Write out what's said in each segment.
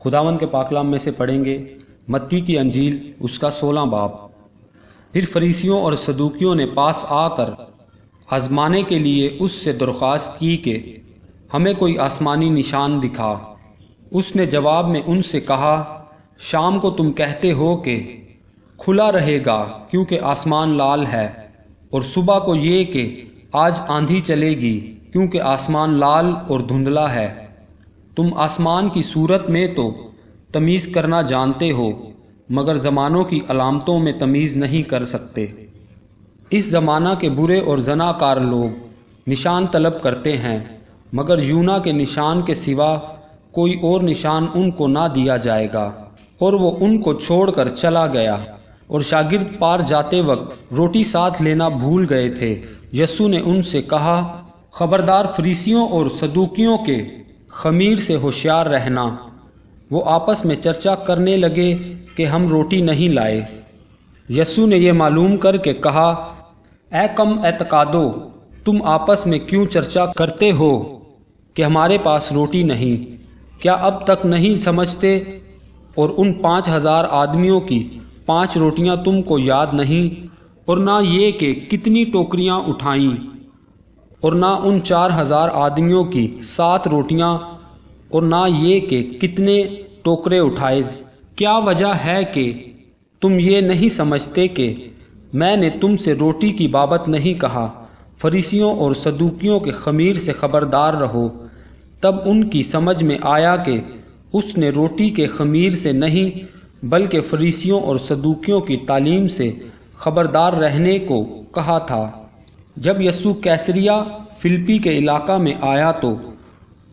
خداوند کے پاکلام میں سے پڑھیں گے متی کی انجیل اس کا 16 باب۔ پھر فریسیوں اور صدوقیوں نے پاس آ کر آزمانے کے لیے اس سے درخواست کی کہ ہمیں کوئی آسمانی نشان دکھا۔ اس نے جواب میں ان سے کہا، شام کو تم کہتے ہو کہ کھلا رہے گا کیونکہ آسمان لال ہے، اور صبح کو یہ کہ آج آندھی چلے گی کیونکہ آسمان لال اور دھندلا ہے۔ تم آسمان کی صورت میں تو تمیز کرنا جانتے ہو، مگر زمانوں کی علامتوں میں تمیز نہیں کر سکتے۔ اس زمانہ کے برے اور زناکار لوگ نشان طلب کرتے ہیں، مگر یونا کے نشان کے سوا کوئی اور نشان ان کو نہ دیا جائے گا۔ اور وہ ان کو چھوڑ کر چلا گیا، اور شاگرد پار جاتے وقت روٹی ساتھ لینا بھول گئے تھے۔ یسوع نے ان سے کہا، خبردار فریسیوں اور صدوقیوں کے خمیر سے ہوشیار رہنا۔ وہ آپس میں چرچا کرنے لگے کہ ہم روٹی نہیں لائے۔ یسوع نے یہ معلوم کر کے کہا، اے کم اعتقادو، تم آپس میں کیوں چرچا کرتے ہو کہ ہمارے پاس روٹی نہیں؟ کیا اب تک نہیں سمجھتے؟ اور ان 5000 آدمیوں کی 5 روٹیاں تم کو یاد نہیں؟ اور نہ یہ کہ کتنی ٹوکریاں اٹھائیں؟ اور نہ ان 4000 آدمیوں کی 7 روٹیاں؟ اور نہ یہ کہ کتنے ٹوکرے اٹھائے؟ کیا وجہ ہے کہ تم یہ نہیں سمجھتے کہ میں نے تم سے روٹی کی بابت نہیں کہا؟ فریسیوں اور صدوقیوں کے خمیر سے خبردار رہو۔ تب ان کی سمجھ میں آیا کہ اس نے روٹی کے خمیر سے نہیں بلکہ فریسیوں اور صدوقیوں کی تعلیم سے خبردار رہنے کو کہا تھا۔ جب یسوع کیسریا فلپی کے علاقہ میں آیا تو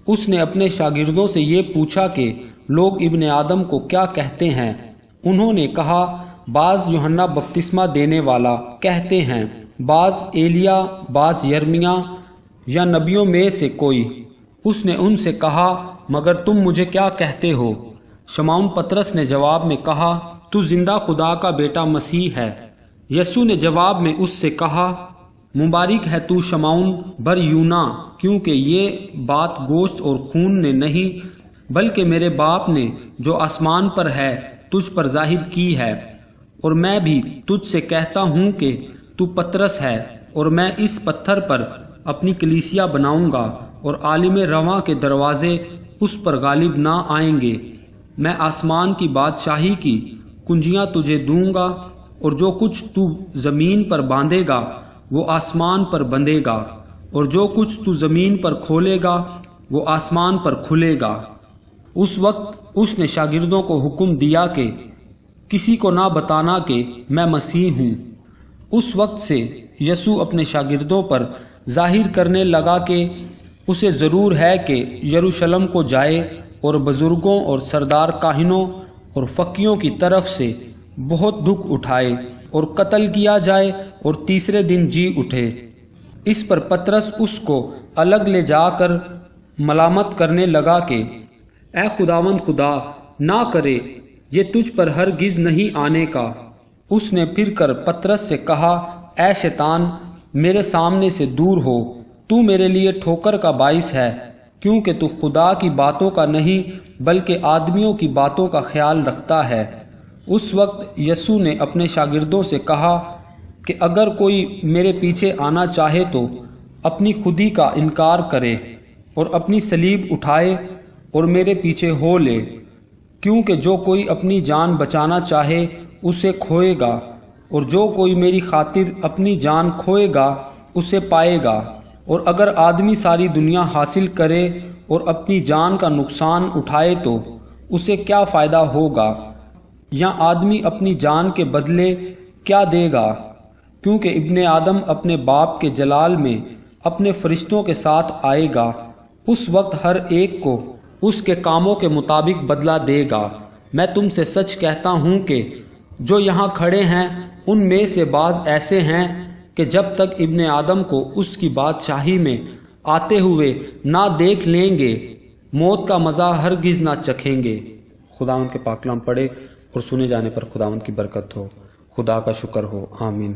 اس نے اپنے شاگردوں سے یہ پوچھا کہ لوگ ابن آدم کو کیا کہتے ہیں؟ انہوں نے کہا، بعض یوحنا بپتسمہ دینے والا کہتے ہیں، بعض ایلیا، بعض یرمیا یا نبیوں میں سے کوئی۔ اس نے ان سے کہا، مگر تم مجھے کیا کہتے ہو؟ شمعون پطرس نے جواب میں کہا، تو زندہ خدا کا بیٹا مسیح ہے۔ یسوع نے جواب میں اس سے کہا، مبارک ہے تو شمعون بر یونا، کیونکہ یہ بات گوشت اور خون نے نہیں بلکہ میرے باپ نے جو آسمان پر ہے تجھ پر ظاہر کی ہے۔ اور میں بھی تجھ سے کہتا ہوں کہ تو پطرس ہے، اور میں اس پتھر پر اپنی کلیسیا بناؤں گا، اور عالم رواں کے دروازے اس پر غالب نہ آئیں گے۔ میں آسمان کی بادشاہی کی کنجیاں تجھے دوں گا، اور جو کچھ تو زمین پر باندھے گا وہ آسمان پر بندھے گا، اور جو کچھ تو زمین پر کھولے گا وہ آسمان پر کھلے گا۔ اس وقت اس نے شاگردوں کو حکم دیا کہ کسی کو نہ بتانا کہ میں مسیح ہوں۔ اس وقت سے یسوع اپنے شاگردوں پر ظاہر کرنے لگا کہ اسے ضرور ہے کہ یروشلم کو جائے اور بزرگوں اور سردار کاہنوں اور فقیوں کی طرف سے بہت دکھ اٹھائے اور قتل کیا جائے اور تیسرے دن جی اٹھے۔ اس پر پطرس اس کو الگ لے جا کر ملامت کرنے لگا کہ اے خداوند خدا، نہ کرے، یہ تجھ پر ہرگز نہیں آنے کا۔ اس نے پھر کر پطرس سے کہا، اے شیطان، میرے سامنے سے دور ہو، تو میرے لیے ٹھوکر کا باعث ہے، کیونکہ تو خدا کی باتوں کا نہیں بلکہ آدمیوں کی باتوں کا خیال رکھتا ہے۔ اس وقت یسوع نے اپنے شاگردوں سے کہا کہ اگر کوئی میرے پیچھے آنا چاہے تو اپنی خودی کا انکار کرے اور اپنی صلیب اٹھائے اور میرے پیچھے ہو لے۔ کیونکہ جو کوئی اپنی جان بچانا چاہے اسے کھوئے گا، اور جو کوئی میری خاطر اپنی جان کھوئے گا اسے پائے گا۔ اور اگر آدمی ساری دنیا حاصل کرے اور اپنی جان کا نقصان اٹھائے تو اسے کیا فائدہ ہوگا؟ یا آدمی اپنی جان کے بدلے کیا دے گا؟ کیونکہ ابن آدم اپنے باپ کے جلال میں اپنے فرشتوں کے ساتھ آئے گا۔ اس وقت ہر ایک کو اس کے کاموں کے مطابق بدلہ دے گا۔ میں تم سے سچ کہتا ہوں کہ جو یہاں کھڑے ہیں ان میں سے بعض ایسے ہیں کہ جب تک ابن آدم کو اس کی بادشاہی میں آتے ہوئے نہ دیکھ لیں گے، موت کا مزہ ہرگز نہ چکھیں گے۔ خداوند کے پاک کلام پڑھے اور سنے جانے پر خداوند کی برکت ہو۔ خدا کا شکر ہو، آمین۔